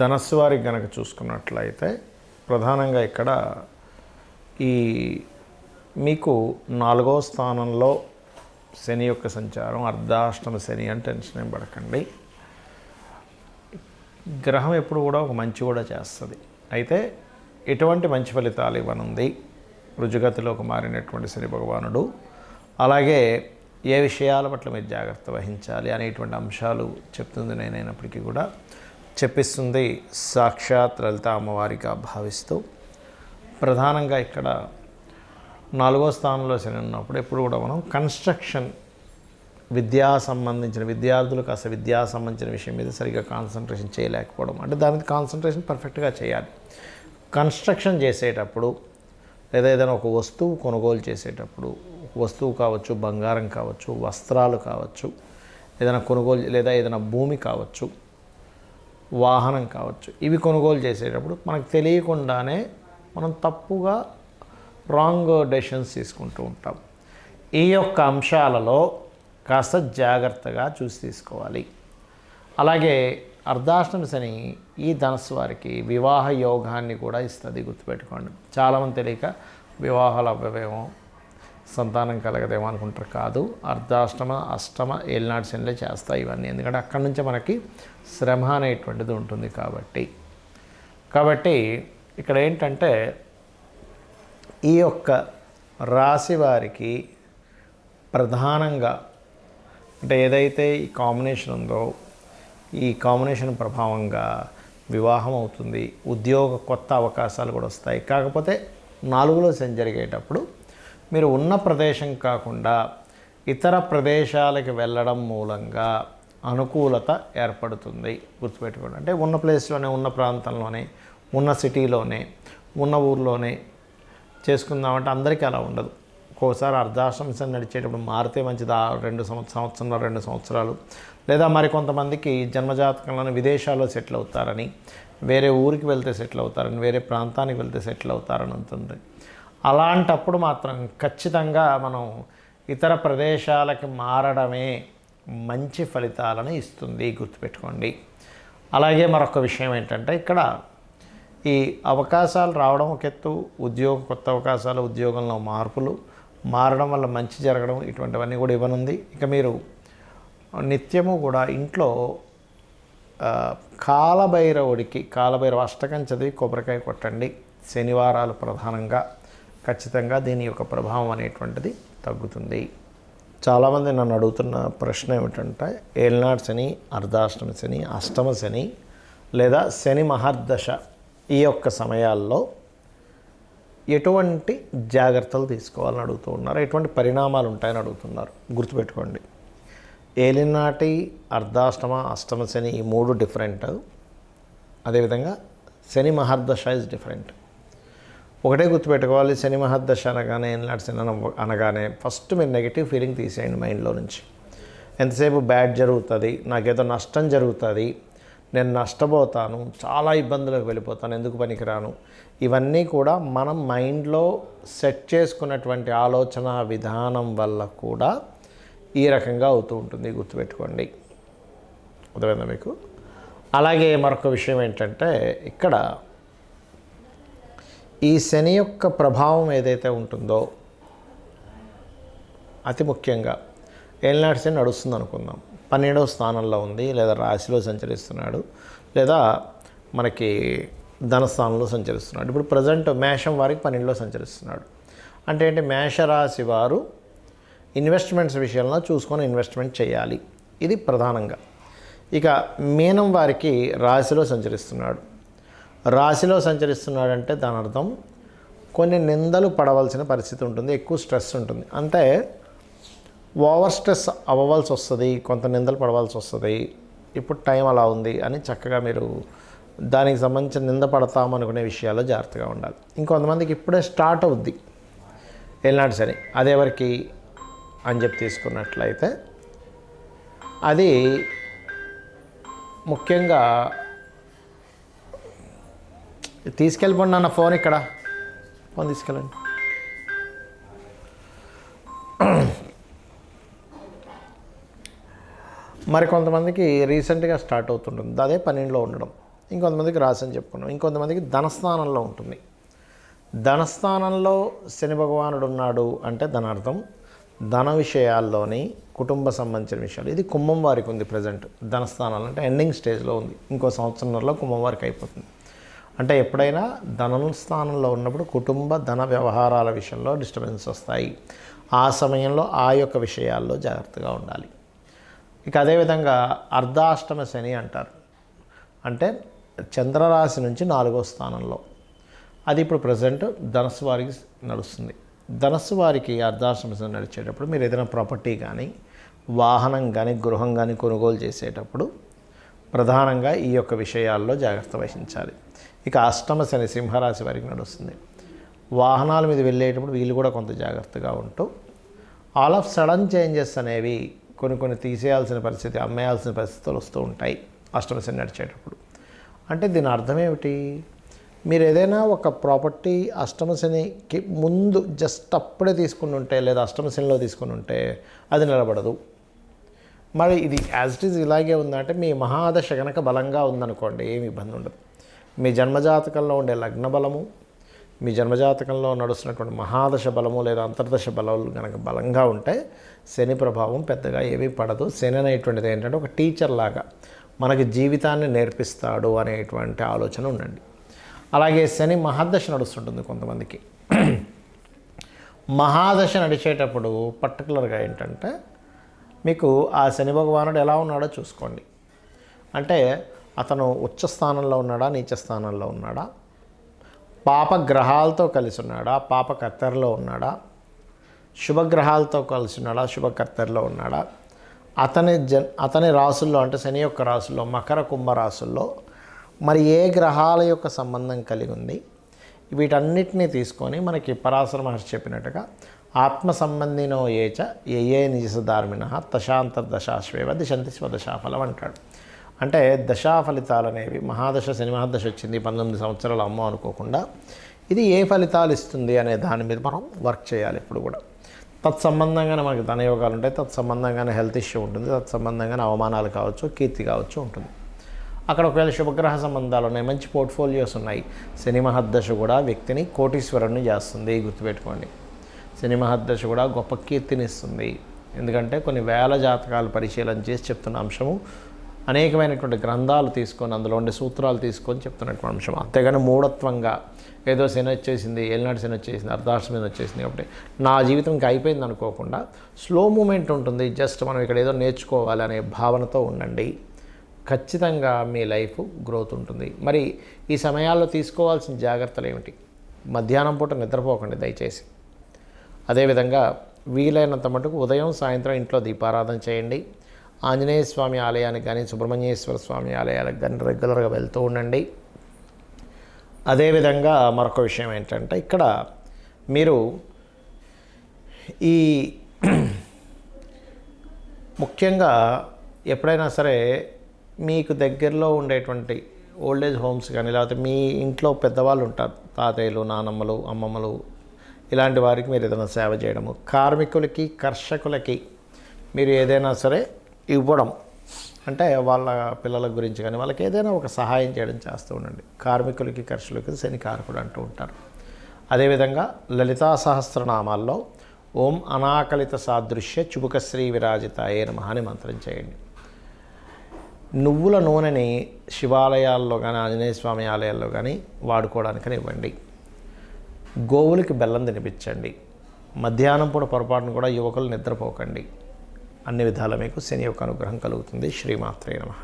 ధనస్సు వారికి గనక చూసుకున్నట్లయితే ప్రధానంగా ఇక్కడ ఈ మీకు 4వ స్థానంలో శని యొక్క సంచారం, అర్ధాష్టమ శని అని టెన్షన్ ఏం పడకండి. గ్రహం ఎప్పుడు కూడా ఒక మంచి కూడా చేస్తుంది. అయితే ఎటువంటి మంచి ఫలితాలు ఇవ్వనుంది రుజుగతిలోకి మారినటువంటి శని భగవానుడు. అలాగే ఏ విషయాల పట్ల మీరు జాగ్రత్త వహించాలి అనేటువంటి అంశాలు చెప్తుంది నేనైనప్పటికీ కూడా చెప్పిస్తుంది సాక్షాత్ లలిత అమ్మవారిగా భావిస్తూ. ప్రధానంగా ఇక్కడ 4వ స్థానంలో శని ఉన్నప్పుడు ఎప్పుడు కూడా మనం కన్స్ట్రక్షన్ విద్యార్థులకు అసలు విద్యా సంబంధించిన విషయం మీద సరిగ్గా కాన్సన్ట్రేషన్ చేయలేకపోవడం, అంటే దాని మీద కాన్సన్ట్రేషన్ పర్ఫెక్ట్గా చేయాలి. కన్స్ట్రక్షన్ చేసేటప్పుడు లేదా ఏదైనా ఒక వస్తువు కొనుగోలు చేసేటప్పుడు, వస్తువు కావచ్చు, బంగారం కావచ్చు, వస్త్రాలు కావచ్చు, ఏదైనా కొనుగోలు లేదా ఏదైనా భూమి కావచ్చు, వాహనం కావచ్చు, ఇవి కొనుగోలు చేసేటప్పుడు మనకు తెలియకుండానే మనం తప్పుగా రాంగ్ డెసిషన్స్ తీసుకుంటూ ఉంటాం. ఈ యొక్క అంశాలలో కాస్త జాగ్రత్తగా చూసి తీసుకోవాలి. అలాగే అర్ధాష్టమ శని ఈ ధనస్సు వారికి వివాహ యోగాన్ని కూడా ఇస్తుంది, గుర్తుపెట్టుకోండి. చాలామంది తెలియక వివాహాలు అవ్వవేమో, సంతానం కలగదేమో అనుకుంటారు. కాదు, అర్ధాష్టమ అష్టమ ఏలినాటి శనిలే చేస్తాయి ఇవన్నీ. ఎందుకంటే అక్కడి నుంచే మనకి శ్రమ అనేటువంటిది ఉంటుంది. కాబట్టి ఇక్కడ ఏంటంటే ఈ యొక్క రాశి వారికి ప్రధానంగా అంటే ఏదైతే ఈ కాంబినేషన్ ఉందో ఈ కాంబినేషన్ ప్రభావంగా వివాహం అవుతుంది, కొత్త అవకాశాలు కూడా వస్తాయి. కాకపోతే 4లో శని జరిగేటప్పుడు మీరు ఉన్న ప్రదేశం కాకుండా ఇతర ప్రదేశాలకు వెళ్ళడం మూలంగా అనుకూలత ఏర్పడుతుంది, గుర్తుపెట్టుకోండి. అంటే ఉన్న ప్లేస్లోనే, ఉన్న ప్రాంతంలోనే, ఉన్న సిటీలోనే, ఉన్న ఊర్లోనే చేసుకుందామంటే అందరికీ అలా ఉండదు. ఒక్కోసారి అర్ధాష్టమ శని నడిచేటప్పుడు మారితే మంచిది, 2 సంవత్సరాలు, లేదా మరి కొంతమందికి జన్మజాతకంలోనే విదేశాల్లో సెటిల్ అవుతారని, వేరే ఊరికి వెళ్తే సెటిల్ అవుతారని, వేరే ప్రాంతానికి వెళ్తే సెటిల్ అవుతారని ఉంటుంది. అలాంటప్పుడు మాత్రం ఖచ్చితంగా మనం ఇతర ప్రదేశాలకి మారడమే మంచి ఫలితాలను ఇస్తుంది, గుర్తుపెట్టుకోండి. అలాగే మరొక విషయం ఏంటంటే ఇక్కడ ఈ అవకాశాలు రావడం ఒక ఎత్తు, కొత్త అవకాశాలు, ఉద్యోగంలో మారడం వల్ల మంచి జరగడం, ఇటువంటివన్నీ కూడా ఇవ్వనుంది. ఇక మీరు నిత్యము కూడా ఇంట్లో కాలభైరవ అష్టకం చదివి కొబ్బరికాయ కొట్టండి. శనివారాలు ప్రధానంగా ఖచ్చితంగా దీని యొక్క ప్రభావం అనేటువంటిది తగ్గుతుంది. చాలామంది నన్ను అడుగుతున్న ప్రశ్న ఏమిటంటే ఏలినాటి శని, అర్ధాష్టమ శని, అష్టమ శని లేదా శని మహర్దశ ఈ యొక్క సమయాల్లో ఎటువంటి జాగ్రత్తలు తీసుకోవాలని అడుగుతూ ఉన్నారు, ఎటువంటి పరిణామాలు ఉంటాయని అడుగుతున్నారు. గుర్తుపెట్టుకోండి, ఏలినాటి, అర్ధాష్టమ, అష్టమ శని ఈ 3 డిఫరెంట్. అదేవిధంగా శని మహర్దశ ఇస్ డిఫరెంట్. ఒకటే గుర్తుపెట్టుకోవాలి, శని మహర్దశ అనగానే, ఏలినాటి శని అనగానే ఫస్ట్ మీరు నెగిటివ్ ఫీలింగ్ తీసేయండి మైండ్లో నుంచి. ఎంతసేపు బ్యాడ్ జరుగుతుంది, నాకేదో నష్టం జరుగుతుంది, నేను నష్టపోతాను, చాలా ఇబ్బందులకు వెళ్ళిపోతాను, ఎందుకు పనికిరాను, ఇవన్నీ కూడా మనం మైండ్లో సెట్ చేసుకున్నటువంటి ఆలోచన విధానం వల్ల కూడా ఈ రకంగా అవుతూ ఉంటుంది, గుర్తుపెట్టుకోండి. అర్థమైందా మీకు? అలాగే మరొక విషయం ఏంటంటే ఇక్కడ ఈ శని యొక్క ప్రభావం ఏదైతే ఉంటుందో అతి ముఖ్యంగా ఏలినాటి శని నడుస్తుంది అనుకుందాం, 12వ స్థానంలో ఉంది, లేదా రాశిలో సంచరిస్తున్నాడు, లేదా మనకి ధనస్థానంలో సంచరిస్తున్నాడు. ఇప్పుడు ప్రజెంట్ మేషం వారికి 12లో సంచరిస్తున్నాడు. అంటే ఏంటి, మేషరాశి వారు ఇన్వెస్ట్మెంట్స్ విషయంలో చూసుకొని ఇన్వెస్ట్మెంట్ చేయాలి, ఇది ప్రధానంగా. ఇక మీనం వారికి రాశిలో సంచరిస్తున్నాడంటే దాని అర్థం కొన్ని నిందలు పడవలసిన పరిస్థితి ఉంటుంది, ఎక్కువ స్ట్రెస్ ఉంటుంది. అంటే ఓవర్ స్ట్రెస్ అవ్వవలసి వస్తుంది, కొంత నిందలు పడవలసి వస్తుంది. ఇప్పుడు టైం అలా ఉంది అని చక్కగా మీరు దానికి సంబంధించిన నింద పడతామనుకునే విషయాల్లో జాగ్రత్తగా ఉండాలి. ఇంకొంతమందికి ఇప్పుడే స్టార్ట్ అవుద్ది ఏలినాటి శని, అదెవరికి అని చెప్పి తీసుకున్నట్లయితే అది ముఖ్యంగా తీసుకెళ్ళిపోండి అన్న ఫోన్ తీసుకెళ్ళండి. మరి కొంతమందికి రీసెంట్గా స్టార్ట్ అవుతుంటుంది, అదే 12లో ఉండడం. ఇంకొంతమందికి రాశి అని చెప్పుకున్నాం. ఇంకొంతమందికి ధనస్థానంలో ఉంటుంది. ధనస్థానంలో శని భగవానుడు ఉన్నాడు అంటే దాని అర్థం ధన విషయాల్లోని కుటుంబ సంబంధించిన విషయాలు. ఇది కుంభం వారికి ఉంది ప్రజెంట్. ధనస్థానాలు అంటే ఎండింగ్ స్టేజ్లో ఉంది. ఇంకో సంవత్సరంలో కుంభం వారికి అయిపోతుంది. అంటే ఎప్పుడైనా ధనస్థానంలో ఉన్నప్పుడు కుటుంబ ధన వ్యవహారాల విషయంలో డిస్టర్బెన్స్ వస్తాయి. ఆ సమయంలో ఆ యొక్క విషయాల్లో జాగ్రత్తగా ఉండాలి. ఇక అదేవిధంగా అర్ధాష్టమ శని అంటారు. అంటే చంద్రరాశి నుంచి 4వ స్థానంలో, అది ఇప్పుడు ప్రజెంట్ ధనస్సు వారికి నడుస్తుంది. ధనస్సు వారికి అర్ధాష్టమ శని నడిచేటప్పుడు మీరు ఏదైనా ప్రాపర్టీ కానీ వాహనం కానీ గృహం కానీ కొనుగోలు చేసేటప్పుడు ప్రధానంగా ఈ యొక్క విషయాల్లో జాగ్రత్త వహించాలి. ఇక అష్టమ శని సింహరాశి వారికి నడుస్తుంది. వాహనాల మీద వెళ్ళేటప్పుడు వీళ్ళు కూడా కొంత జాగ్రత్తగా ఉంటూ ఆల్ ఆఫ్ సడన్ చేంజెస్ అనేవి కొన్ని తీసేయాల్సిన పరిస్థితి, అమ్మేయాల్సిన పరిస్థితులు వస్తూ ఉంటాయి అష్టమ శని నడిచేటప్పుడు. అంటే దీని అర్థం ఏమిటి? మీరు ఏదైనా ఒక ప్రాపర్టీ అష్టమ శనికి ముందు జస్ట్ అప్పుడే తీసుకుని ఉంటే లేదా అష్టమ శనిలో తీసుకుని ఉంటే అది నిలబడదు. మరి ఇది యాజ్ ఇట్ ఈజ్ ఇలాగే ఉందంటే మీ మహాదశ కనుక బలంగా ఉందనుకోండి ఏమి ఇబ్బంది ఉండదు. మీ జన్మజాతకంలో ఉండే లగ్న బలము, మీ జన్మజాతకంలో నడుస్తున్నటువంటి మహాదశ బలము లేదా అంతర్దశ బలాలు కనుక బలంగా ఉంటే శని ప్రభావం పెద్దగా ఏమీ పడదు. శని అనేటువంటిది ఏంటంటే ఒక టీచర్ లాగా మనకి జీవితాన్ని నేర్పిస్తాడు అనేటువంటి ఆలోచన ఉండండి. అలాగే శని మహాదశ నడుస్తుంటుంది కొంతమందికి. మహాదశ నడిచేటప్పుడు పర్టికులర్గా ఏంటంటే మీకు ఆ శని భగవానుడు ఎలా ఉన్నాడో చూసుకోండి. అంటే అతను ఉచ్చ స్థానంలో ఉన్నాడా, నీచ స్థానంలో ఉన్నాడా, పాపగ్రహాలతో కలిసి ఉన్నాడా, పాపకర్తెరలో ఉన్నాడా, శుభగ్రహాలతో కలిసి ఉన్నాడా, శుభకర్తెరలో ఉన్నాడా, అతని రాసుల్లో అంటే శని యొక్క రాసుల్లో మకర కుంభ రాసుల్లో మరి ఏ గ్రహాల యొక్క సంబంధం కలిగి ఉంది, వీటన్నిటినీ తీసుకొని మనకి పరాశర మహర్షి చెప్పినట్టుగా ఆత్మ సంబంధినో ఏచ ఏ నిజధార్మిణ దశాంతర్దశాశ్వేవ దిశంతి స్వదశాఫలం అంటాడు. అంటే దశా ఫలితాలు అనేవి మహాదశ శని మహాదశ వచ్చింది 19 సంవత్సరాలు అమ్మో అనుకోకుండా ఇది ఏ ఫలితాలు ఇస్తుంది అనే దాని మీద మనం వర్క్ చేయాలి. ఇప్పుడు కూడా తత్సంబంధంగానే మనకి ధనయోగాలు ఉంటాయి, తత్సంబంధంగానే హెల్త్ ఇష్యూ ఉంటుంది, తత్సంబంధంగానే అవమానాలు కావచ్చు, కీర్తి కావచ్చు ఉంటుంది. అక్కడ ఒకవేళ శుభగ్రహ సంబంధాలు ఉన్నాయి, మంచి పోర్ట్ఫోలియోస్ ఉన్నాయి. శని మహద్దశ కూడా వ్యక్తిని కోటీశ్వరుని చేస్తుంది, గుర్తుపెట్టుకోండి. శని మహద్దశ కూడా గొప్ప కీర్తిని ఇస్తుంది. ఎందుకంటే కొన్ని వేల జాతకాలు పరిశీలన చేసి చెప్తున్న అంశము, అనేకమైనటువంటి గ్రంథాలు తీసుకొని అందులో ఉండే సూత్రాలు తీసుకొని చెప్తున్నటువంటి అంశం. అంతేగాని మూఢత్వంగా ఏదో శని వచ్చేసింది, ఏలినాటి శని వచ్చేసింది, అర్ధాష్టమి వచ్చేసింది కాబట్టి నా జీవితం ఇంకా అయిపోయింది అనుకోకుండా స్లో మూమెంట్ ఉంటుంది. జస్ట్ మనం ఇక్కడ ఏదో నేర్చుకోవాలి అనే భావనతో ఉండండి. ఖచ్చితంగా మీ లైఫ్ గ్రోత్ ఉంటుంది. మరి ఈ సమయాల్లో తీసుకోవాల్సిన జాగ్రత్తలు ఏమిటి? మధ్యాహ్నం పూట నిద్రపోకండి దయచేసి. అదేవిధంగా వీలైనంత మటుకు ఉదయం సాయంత్రం ఇంట్లో దీపారాధన చేయండి. ఆంజనేయ స్వామి ఆలయానికి కానీ సుబ్రహ్మణ్యేశ్వర స్వామి ఆలయాలకు కానీ రెగ్యులర్గా వెళ్తూ ఉండండి. అదేవిధంగా మరొక విషయం ఏంటంటే ఇక్కడ మీరు ఈ ముఖ్యంగా ఎప్పుడైనా సరే మీకు దగ్గరలో ఉండేటువంటి ఓల్డేజ్ హోమ్స్ కానీ లేకపోతే మీ ఇంట్లో పెద్దవాళ్ళు ఉంటారు, తాతయ్యలు, నానమ్మలు, అమ్మమ్మలు, ఇలాంటి వారికి మీరు ఏదైనా సేవ చేయడము, కార్మికులకి, కర్షకులకి మీరు ఏదైనా సరే ఇవ్వడం, అంటే వాళ్ళ పిల్లల గురించి కానీ వాళ్ళకి ఏదైనా ఒక సహాయం చేయడం చేస్తూ ఉండండి. కార్మికులకి, కర్షకులకి శని కారకుడు అంటూ ఉంటారు. అదేవిధంగా లలితా సహస్రనామాల్లో ఓం అనాకలిత సాదృశ్య చుబుకశ్రీ విరాజితాయే నమః అని మంత్రం చేయండి. నువ్వుల నూనెని శివాలయాల్లో కానీ ఆంజనేయ స్వామి ఆలయాల్లో కానీ వాడుకోవడానికని ఇవ్వండి. గోవులకి బెల్లం తినిపించండి. మధ్యాహ్నం పూట పొరపాటును కూడా యువకులు నిద్రపోకండి. అన్ని విధాలా మీకు శని యొక్క అనుగ్రహం కలుగుతుంది. శ్రీమాత్రే నమః.